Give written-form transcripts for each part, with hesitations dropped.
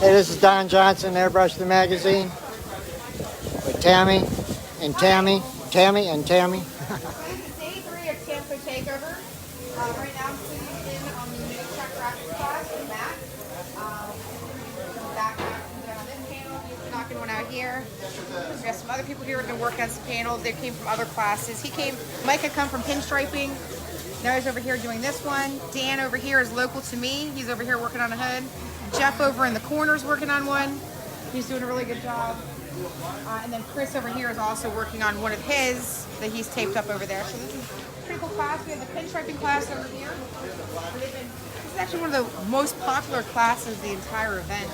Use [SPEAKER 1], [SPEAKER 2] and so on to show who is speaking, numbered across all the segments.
[SPEAKER 1] Hey, this is Don Johnson, Airbrush the Magazine, with Tammy and Tammy, Tammy and Tammy.
[SPEAKER 2] This is day 3 of Tamco Take Over. Right now I'm sitting in on the new truck graphics class with Matt. Back on this panel, he's knocking one out here. We got some other people here who have been working on some panels. They came from other classes. Mike had come from pinstriping. Now he's over here doing this one. Dan over here is local to me. He's over here working on a hood. Jeff over in the corner is working on one. He's doing a really good job. And then Chris over here is also working on one of his that he's taped up over there. So this is a pretty cool class. We have the pinstriping class over here. This is actually one of the most popular classes of the entire event.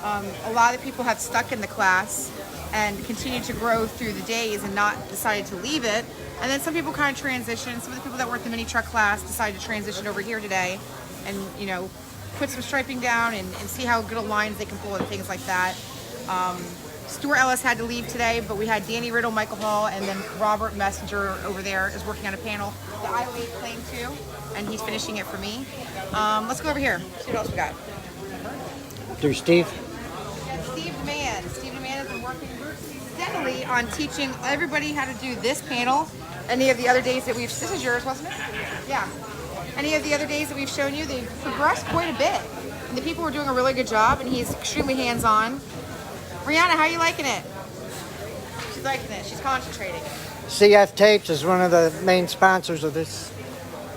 [SPEAKER 2] A lot of people have stuck in the class and continued to grow through the days and not decided to leave it. And then some people kind of transition. Some of the people that were at the mini truck class decided to transition over here today and, you know, put some striping down and see how good lines they can pull and things like that. Stuart Ellis had to leave today, but we had Danny Riddle, Michael Hall, and then Robert Messenger over there is working on a panel. The IO8 claim too, and he's finishing it for me. Let's go over here, see what else we got.
[SPEAKER 1] There's Steve.
[SPEAKER 2] Yeah, Steve DeMann. Steve DeMann has been working steadily on teaching everybody how to do this panel. Any of the other days that this is yours, wasn't it? Yeah. Any of the other days that we've shown you, they've progressed quite a bit. And the people are doing a really good job, and he's extremely hands-on. Brianna, how are you liking it? She's liking it. She's concentrating.
[SPEAKER 1] CF Tapes is one of the main sponsors of this.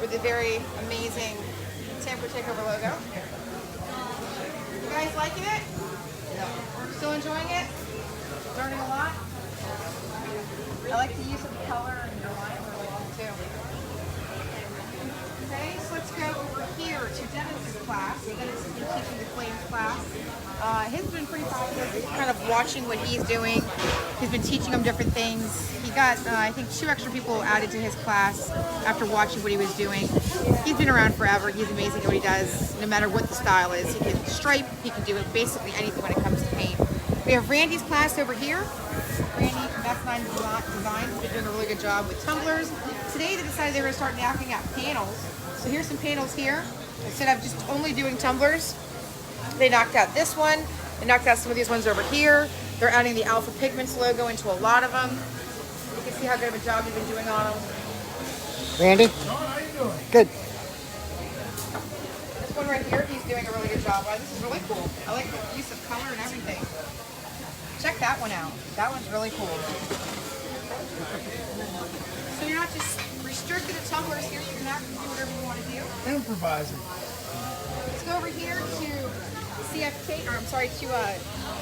[SPEAKER 2] With the very amazing Tamco Take Over logo. You guys liking it? Still enjoying it? Learning a lot? I like the use of the color and your line really well too. Okay, so let's go over here to Dennis's class. Dennis has been teaching the Flames class. His has been pretty popular. Kind of watching what he's doing. He's been teaching them different things. He got, I think, 2 extra people added to his class after watching what he was doing. He's been around forever. He's amazing at what he does, no matter what the style is. He can stripe. He can do basically anything when it comes to paint. We have Randy's class over here. Randy from S9 Design has been doing a really good job with tumblers. Today they decided they were going to start knocking out panels. So here's some panels here. Instead of just only doing tumblers, they knocked out this one. They knocked out some of these ones over here. They're adding the Alpha Pigments logo into a lot of them. You can see how good of a job they've been doing on them.
[SPEAKER 1] Randy?
[SPEAKER 3] How you doing?
[SPEAKER 1] Good.
[SPEAKER 2] This one right here, he's doing a really good job. Wow, this is really cool. I like the use of color and everything. Check that one out. That one's really cool. So you're not just restricted to tumblers here. You can actually do whatever you want to do.
[SPEAKER 3] Improvising.
[SPEAKER 2] Let's go over here to CFK, or I'm sorry, to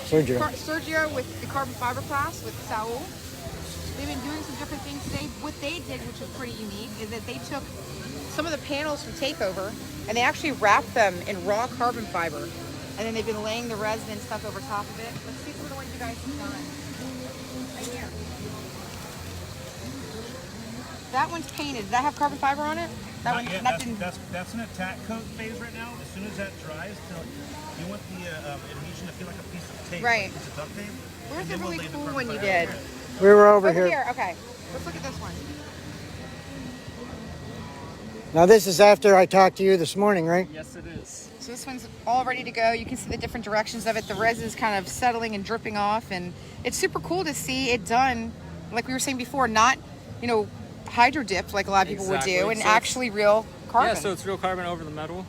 [SPEAKER 2] Sergio with the carbon fiber class with Saul. They've been doing some different things today. What they did, which was pretty unique, is that they took some of the panels from Takeover and they actually wrapped them in raw carbon fiber. And then they've been laying the resin and stuff over top of it. Let's see some of the ones you guys have done. Right here. That one's painted. Does that have carbon fiber on it? That one,
[SPEAKER 4] that's in a tack coat phase right now. As soon as that dries, you want the adhesion to feel like a piece of tape.
[SPEAKER 2] Right.
[SPEAKER 4] Like a piece of duct tape.
[SPEAKER 2] Where's the really cool one you did?
[SPEAKER 1] We were over here.
[SPEAKER 2] Okay. Let's look at this one.
[SPEAKER 1] Now this is after I talked to you this morning, right?
[SPEAKER 3] Yes, it is.
[SPEAKER 2] So this one's all ready to go. You can see the different directions of it. The resin's kind of settling and dripping off, and it's super cool to see it done, like we were saying before, not, you know, hydro dipped like a lot of people would do, and
[SPEAKER 3] so
[SPEAKER 2] actually real carbon.
[SPEAKER 3] Yeah, so it's real carbon over the metal.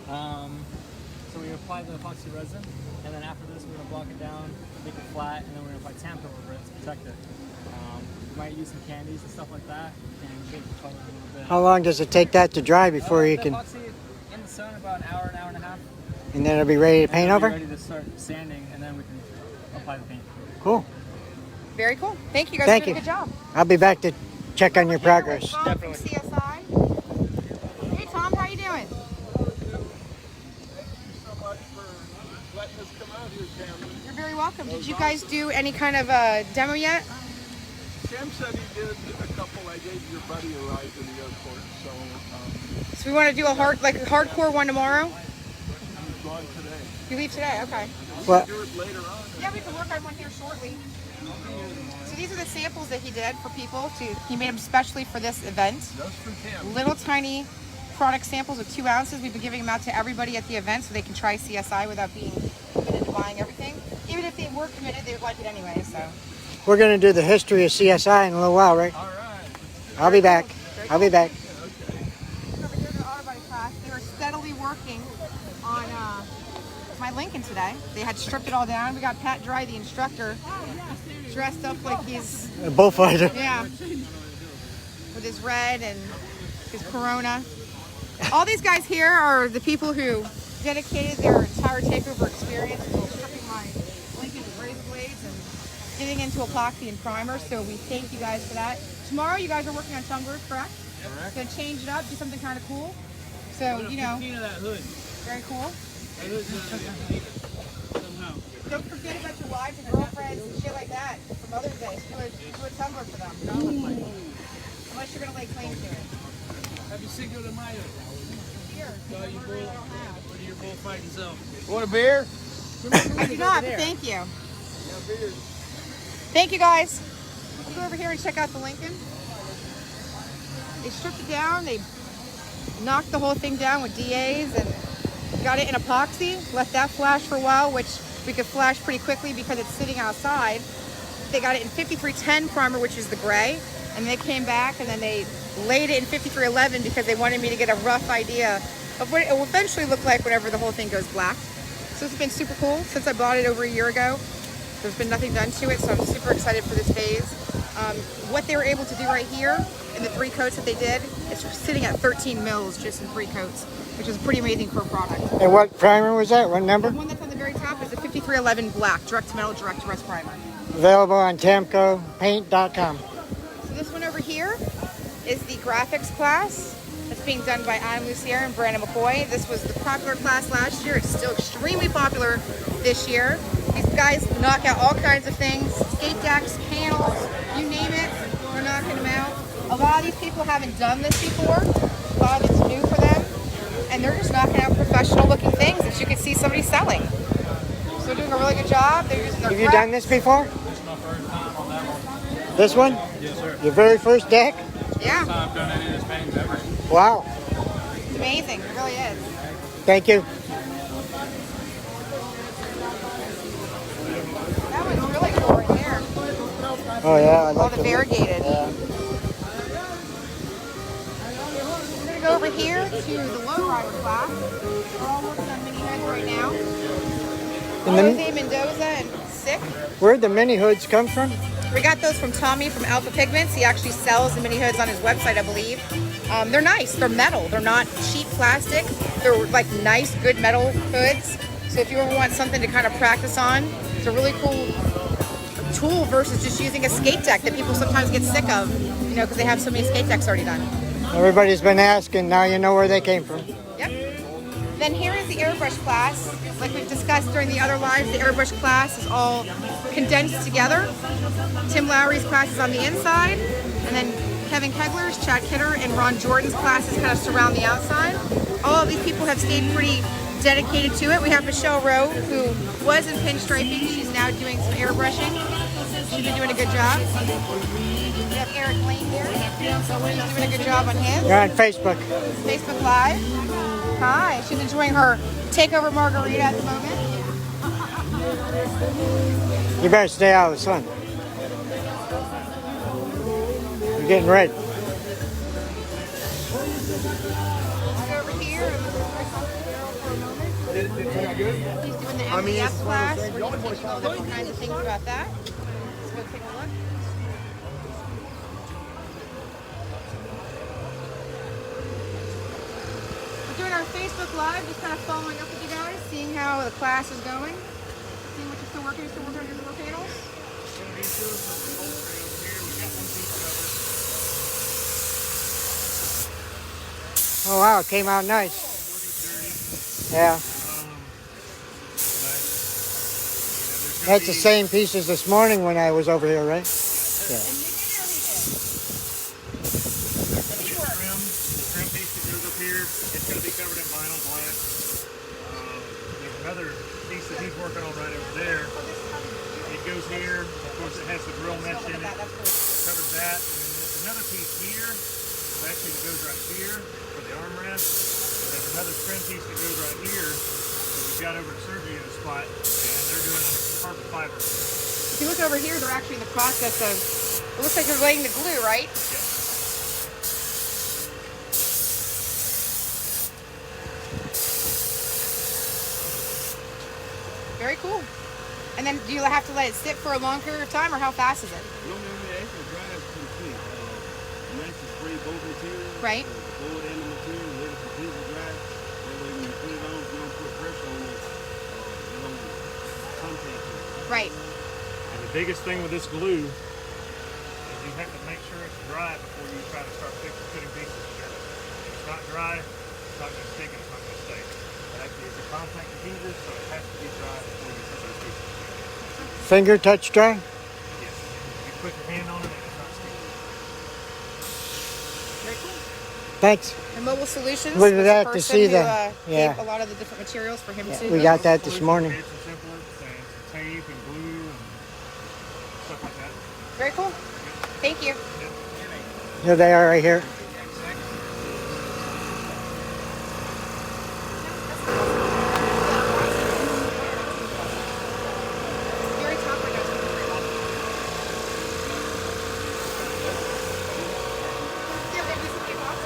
[SPEAKER 3] So we apply the epoxy resin, and then after this we're going to block it down, make it flat, and then we're going to apply Tamco over it to protect it. We might use some candies and stuff like that, and make the color a little bit.
[SPEAKER 1] How long does it take that to dry before you can...
[SPEAKER 3] Epoxy in the sun about an hour and a half.
[SPEAKER 1] And then it'll be ready to paint over?
[SPEAKER 3] Ready to start sanding, and then we can apply the paint.
[SPEAKER 1] Cool.
[SPEAKER 2] Very cool. Thank you guys
[SPEAKER 1] Thank
[SPEAKER 2] for doing
[SPEAKER 1] you.
[SPEAKER 2] a good job.
[SPEAKER 1] I'll be back to check on your progress.
[SPEAKER 2] Tom from CSI. Hey Tom, how you doing?
[SPEAKER 5] Thank you so much for letting us come out here, Tammy.
[SPEAKER 2] You're very welcome. Did you guys do any kind of demo yet?
[SPEAKER 5] Sam said he did a couple. I gave your buddy a ride to the airport, so
[SPEAKER 2] So we want to do a hardcore one tomorrow?
[SPEAKER 5] I'm gone today.
[SPEAKER 2] You leave today, okay.
[SPEAKER 1] Well,
[SPEAKER 5] Do it later on.
[SPEAKER 2] Yeah, we can work on one here shortly. So these are the samples that he did for people. He made them specially for this event.
[SPEAKER 5] Just for Tammy.
[SPEAKER 2] Little tiny product samples of 2 ounces. We've been giving them out to everybody at the event so they can try CSI without being committed to buying everything. Even if they were committed, they would like it anyway. So
[SPEAKER 1] We're going to do the history of CSI in a little while, right?
[SPEAKER 5] All right.
[SPEAKER 1] I'll be back. I'll be back.
[SPEAKER 2] over here to the auto body class, they were steadily working on my Lincoln today. They had stripped it all down. We got Pat Dry, the instructor, dressed up like he's
[SPEAKER 1] A bullfighter.
[SPEAKER 2] yeah, with his red and his Corona. All these guys here are the people who dedicated their entire takeover experience to stripping my Lincoln with razor blades and getting into epoxy and primer. So we thank you guys for that. Tomorrow you guys are working on tumblers, correct?
[SPEAKER 3] Correct.
[SPEAKER 2] Gonna change it up, do something kind of cool. So you know,
[SPEAKER 5] That hood.
[SPEAKER 2] very cool.
[SPEAKER 5] That hood's somehow.
[SPEAKER 2] Don't forget about your wives and girlfriends and shit like that for Mother's Day. Do a tumbler for them. Unless you're gonna lay claim to it.
[SPEAKER 5] Have you Cinco de Mayo?
[SPEAKER 2] Here,
[SPEAKER 5] So you
[SPEAKER 2] tumbler I don't
[SPEAKER 5] bull-
[SPEAKER 2] have.
[SPEAKER 5] What are your bullfighting self? Want a beer?
[SPEAKER 2] I do not, but thank you. Thank you guys. Let's go over here and check out the Lincoln. They stripped it down, they knocked the whole thing down with DAs and got it in epoxy, left that flash for a while, which we could flash pretty quickly because it's sitting outside. They got it in 5310 primer, which is the gray, and they came back and then they laid it in 5311 because they wanted me to get a rough idea of what it will eventually look like whenever the whole thing goes black. So it's been super cool. Since I bought it over a year ago, there's been nothing done to it, so I'm super excited for this phase. What they were able to do right here in the 3 coats that they did, it's sitting at 13 mils just in 3 coats, which is pretty amazing for a product.
[SPEAKER 1] And what primer was that? What number?
[SPEAKER 2] The one that's on the very top is the 5311 black, direct to metal, direct to rust primer.
[SPEAKER 1] Available on TamcoPaint.com.
[SPEAKER 2] So this one over here is the graphics class. It's being done by Anne Lucier and Brandon McCoy. This was the popular class last year. It's still extremely popular this year. These guys knock out all kinds of things. Skate decks, panels, you name it, they're knocking them out. A lot of these people haven't done this before. A lot of it's new for them. And they're just knocking out professional looking things that you can see somebody selling. So they're doing a really good job. They're using their
[SPEAKER 1] Have you done this before?
[SPEAKER 3] This is my first time on that one.
[SPEAKER 1] This one?
[SPEAKER 3] Yes, sir.
[SPEAKER 1] Your very first deck?
[SPEAKER 2] Yeah,
[SPEAKER 3] First time I've done any of this painting ever.
[SPEAKER 1] Wow.
[SPEAKER 2] it's amazing. It really is.
[SPEAKER 1] Thank you.
[SPEAKER 2] That one's really cool right there.
[SPEAKER 1] Oh yeah, I
[SPEAKER 2] All
[SPEAKER 1] like
[SPEAKER 2] the
[SPEAKER 1] the
[SPEAKER 2] variegated.
[SPEAKER 1] Yeah.
[SPEAKER 2] We're gonna go over here to the lowrider class. We're all working on mini hoods right now.
[SPEAKER 1] And then-
[SPEAKER 2] Jose Mendoza and Sick.
[SPEAKER 1] Where'd the mini hoods come from?
[SPEAKER 2] We got those from Tommy from Alpha Pigments. He actually sells the mini hoods on his website, I believe. They're nice. They're metal. They're not cheap plastic. They're like nice, good metal hoods. So if you ever want something to kind of practice on, it's a really cool tool versus just using a skate deck that people sometimes get sick of, you know, because they have so many skate decks already done.
[SPEAKER 1] Everybody's been asking. Now you know where they came from.
[SPEAKER 2] Yep. Then here is the airbrush class. Like we've discussed during the other lives, the airbrush class is all condensed together. Tim Lowry's class is on the inside, and then Kevin Kegler's, Chad Kidder, and Ron Jordan's classes kind of surround the outside. All of these people have stayed pretty dedicated to it. We have Michelle Rowe, who was in pinstriping. She's now doing some airbrushing. She's been doing a good job. We have Eric Lane here. He's doing a good job on his.
[SPEAKER 1] You're on Facebook.
[SPEAKER 2] Facebook Live. Hi, she's enjoying her takeover margarita at the moment.
[SPEAKER 1] You better stay out of the sun. You're getting red.
[SPEAKER 2] Let's go over here and let's talk to Daryl for a moment. He's doing the MDF class. We're just teaching all different kinds of things about that. Let's go take a look. We're doing our Facebook Live, just kind of following up with you guys, seeing how the class is going, seeing what you're still working on your door panels.
[SPEAKER 1] Oh wow, it came out nice. Yeah. That's the same piece as this morning when I was over here, right? Yeah.
[SPEAKER 4] Trim piece that goes up here, it's going to be covered in vinyl black. There's another piece that he's working on right over there. It goes here. Of course, it has the drill mesh in it. Covers that. And then there's another piece here. Actually, that goes right here for the armrest. And there's another trim piece that goes right here. So we got over to surgery in a spot, and they're doing a carbon fiber.
[SPEAKER 2] If you look over here, they're actually in the process of, it looks like they're laying the glue, right?
[SPEAKER 4] Yeah.
[SPEAKER 2] Very cool. And then do you have to let it sit for a long period of time, or how fast is it?
[SPEAKER 6] No, the actual drive is complete. Nice to spray both materials.
[SPEAKER 2] Right.
[SPEAKER 6] So the board and the material, let it completely dry. That way when you put it on, if you don't put pressure on it, you don't contact it.
[SPEAKER 2] Right.
[SPEAKER 4] And the biggest thing with this glue is you have to make sure it's dry before you try to start putting pieces together. If it's not dry, it's not going to stick and it's not going to stay. It actually is a contact adhesive, so it has to be dry before you put those pieces together.
[SPEAKER 1] Finger touch dry?
[SPEAKER 4] Yes. If you put your hand on it, it's not sticking.
[SPEAKER 2] Very cool.
[SPEAKER 1] Thanks.
[SPEAKER 2] And Mobile Solutions.
[SPEAKER 1] Look at
[SPEAKER 2] was
[SPEAKER 1] that
[SPEAKER 2] the
[SPEAKER 1] to
[SPEAKER 2] person
[SPEAKER 1] see
[SPEAKER 2] who,
[SPEAKER 1] the- yeah.
[SPEAKER 2] gave a lot of the different materials for him to.
[SPEAKER 1] We got that this morning.
[SPEAKER 4] Some templates and some tape and glue and stuff like that.
[SPEAKER 2] Very cool. Thank you.
[SPEAKER 1] Here they are right here.
[SPEAKER 2] Very top right now. Yeah, maybe some tape off.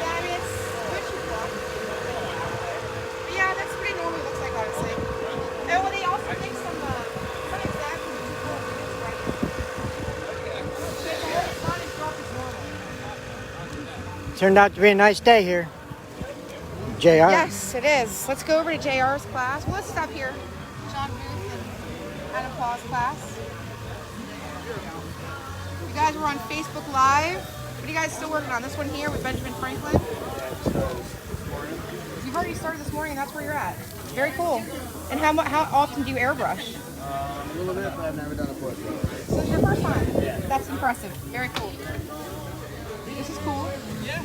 [SPEAKER 2] Yeah, I mean, it's good shoot off. But yeah, that's what it normally looks like, honestly. Oh, well, they also make some exactly right here. It's not as rough as normal.
[SPEAKER 1] Turned out to be a nice day here. JR.
[SPEAKER 2] Yes, it is. Let's go over to JR's class. Well, let's stop here. John Booth and Adam Paul's class. You guys were on Facebook Live. What are you guys still working on? This one here with Benjamin Franklin? You've already started this morning and that's where you're at. Very cool. And how often do you airbrush?
[SPEAKER 6] A little bit, but I've never done a portrait.
[SPEAKER 2] So this is your first time? Yeah. That's impressive. Very cool. This is cool.
[SPEAKER 5] Yeah.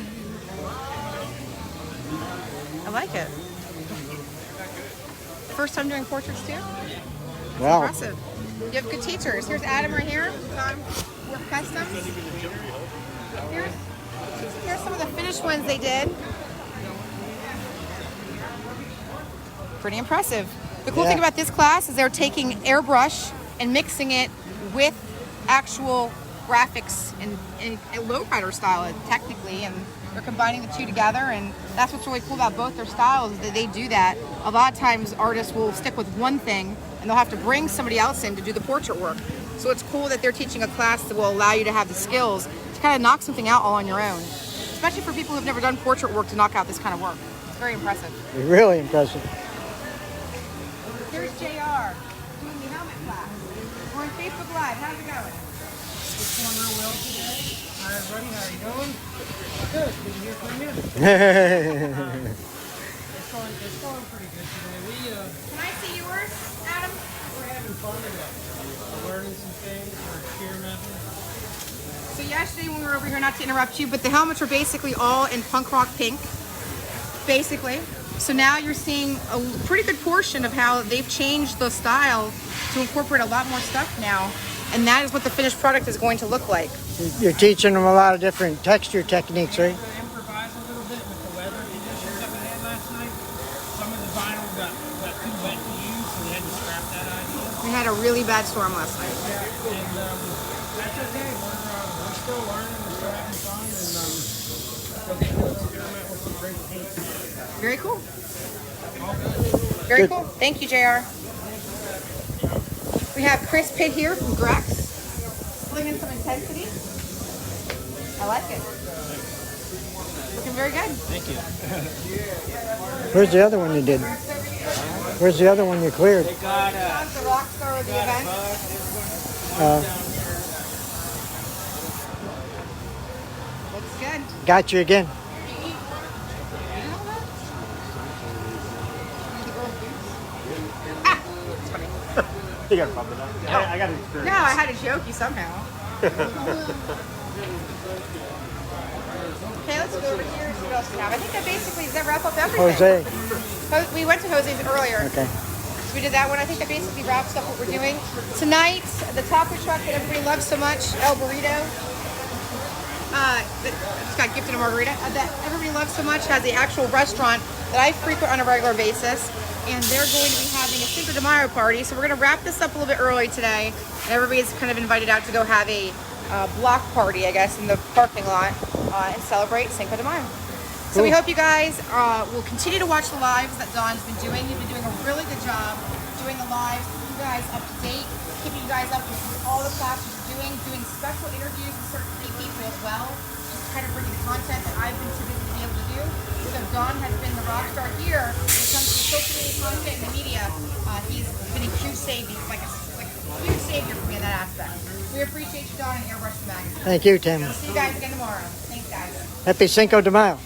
[SPEAKER 2] I like it. First time doing portraits too?
[SPEAKER 1] Wow.
[SPEAKER 2] Impressive. You have good teachers. Here's Adam right here. Work Customs. Here's some of the finished ones they did. Pretty impressive. The cool thing about this class is they're taking airbrush and mixing it with actual graphics in lowrider style, technically, and they're combining the two together, and that's what's really cool about both their styles, is that they do that. A lot of times artists will stick with one thing and they'll have to bring somebody else in to do the portrait work. So it's cool that they're teaching a class that will allow you to have the skills to kind of knock something out all on your own, especially for people who've never done portrait work to knock out this kind of work. It's very impressive.
[SPEAKER 1] Really impressive.
[SPEAKER 2] Here's JR doing the helmet class. We're on Facebook Live. How's it going?
[SPEAKER 7] It's going real well today. Hi everybody, how are you doing? Good to hear from you. It's going pretty good today.
[SPEAKER 2] Can I see yours, Adam?
[SPEAKER 7] We're having fun and learning some things. We're experimenting.
[SPEAKER 2] So yesterday when we were over here, not to interrupt you, but the helmets were basically all in punk rock pink, basically. So now you're seeing a pretty good portion of how they've changed the style to incorporate a lot more stuff now. And that is what the finished product is going to look like.
[SPEAKER 1] You're teaching them a lot of different texture techniques, right?
[SPEAKER 7] We improvise a little bit with the weather conditions that we had last night. Some of the vinyl got too wet to use, so we had to scrap that idea.
[SPEAKER 2] We had a really bad storm last night.
[SPEAKER 7] And that's okay. We're still learning, we're still having fun, and still getting to experiment with some great paint.
[SPEAKER 2] Very cool.
[SPEAKER 7] All good.
[SPEAKER 2] Very
[SPEAKER 1] Good.
[SPEAKER 2] cool. Thank you, JR. We have Chris Pitt here from Grex, slinging some intensity. I like it. Looking very good.
[SPEAKER 3] Thank you.
[SPEAKER 1] Where's the other one you did? Where's the other one you cleared?
[SPEAKER 3] Got
[SPEAKER 2] Tom's the rock star of the event. Looks good.
[SPEAKER 1] Got you again.
[SPEAKER 4] You got a problem with that? I got an experience.
[SPEAKER 2] No, I had to joke you somehow. Okay, let's go over here and see what else we have. I think that basically, does that wrap up everything?
[SPEAKER 1] Jose.
[SPEAKER 2] We went to Jose's earlier.
[SPEAKER 1] Okay.
[SPEAKER 2] So we did that one. I think that basically wraps up what we're doing. Tonight, the taco truck that everybody loves so much, El Burrito. that I just got gifted a margarita that everybody loves so much, has the actual restaurant that I frequent on a regular basis. And they're going to be having a Cinco de Mayo party. So we're going to wrap this up a little bit early today. And everybody's kind of invited out to go have a block party, I guess, in the parking lot and celebrate Cinco de Mayo. So we hope you guys will continue to watch the lives that Don's been doing. He's been doing a really good job doing the lives, keeping you guys up to date, keeping you guys up with all the classes you're doing special interviews with certain key people as well, just kind of bringing the content that I've been too busy to be able to do. So Don has been the rock star here when it comes to social media content and the media. He's been a huge savior, like a huge savior for me in that aspect. We appreciate you, Don, and Airbrush the Magazine.
[SPEAKER 1] Thank you, Tammy.
[SPEAKER 2] See you guys again tomorrow. Thanks, guys.
[SPEAKER 1] Happy Cinco de Mayo.